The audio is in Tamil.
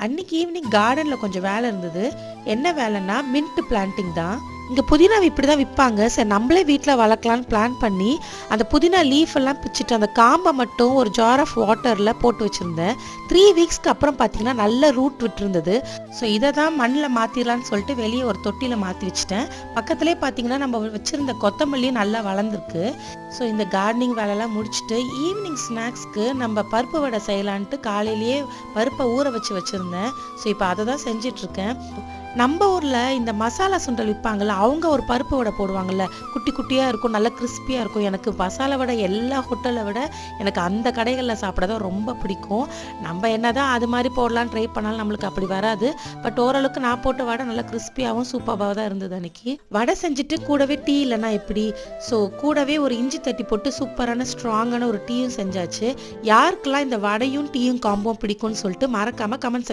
அன்னைக்கு ஈவினிங் கார்டனில் கொஞ்சம் வேலை இருந்தது. என்ன வேலைன்னா மின்ட் பிளான்டிங் தான். இங்கே புதினா இப்படி தான் விற்பாங்க. சரி நம்மளே வீட்டில் வளர்க்கலான்னு பிளான் பண்ணி அந்த புதினா லீஃப் எல்லாம் பிச்சுட்டு அந்த காம்பை மட்டும் ஒரு ஜார் ஆஃப் வாட்டரில் போட்டு வச்சுருந்தேன். 3 வீக்ஸ்க்கு அப்புறம் பார்த்தீங்கன்னா நல்ல ரூட் விட்டுருந்தது. ஸோ இதை தான் மண்ணில் மாற்றிடலான்னு சொல்லிட்டு வெளியே ஒரு தொட்டியில் மாற்றி வச்சுட்டேன். பக்கத்துலேயே பார்த்தீங்கன்னா நம்ம வச்சுருந்த கொத்தமல்லியும் நல்லா வளர்ந்துருக்கு. ஸோ இந்த கார்டனிங் வேலைலாம் முடிச்சுட்டு ஈவினிங் ஸ்நாக்ஸ்க்கு நம்ம பருப்பு வடை செய்யலான்ட்டு காலையிலேயே பருப்பை ஊற வச்சுருந்தேன். ஸோ இப்போ அதை தான் செஞ்சிட்ருக்கேன். நம்ம ஊரில் இந்த மசாலா சுண்டல் விற்பாங்கள்ல, அவங்க ஒரு பருப்பு வடை போடுவாங்கள்ல, குட்டி குட்டியாக இருக்கும், நல்லா கிறிஸ்பியாக இருக்கும். எனக்கு மசாலா வடை எல்லா ஹோட்டலை விட எனக்கு அந்த கடைகளில் சாப்பிட தான் ரொம்ப பிடிக்கும். நம்ம என்ன தான் அது மாதிரி போடலான்னு ட்ரை பண்ணாலும் நம்மளுக்கு அப்படி வராது. பட் ஓரளவுக்கு நான் போட்ட வடை நல்லா கிறிஸ்பியாகவும் சூப்பராக தான் இருந்தது. அன்னைக்கு வடை செஞ்சுட்டு கூடவே டீ இல்லைன்னா எப்படி, ஸோ கூடவே ஒரு இஞ்சி தட்டி போட்டு சூப்பரான ஸ்ட்ராங்கான ஒரு டீயும் செஞ்சாச்சு. யாருக்கெல்லாம் இந்த வடையும் டீயும் காம்போ பிடிக்கும்னு சொல்லிட்டு மறக்காமல் கமெண்ட்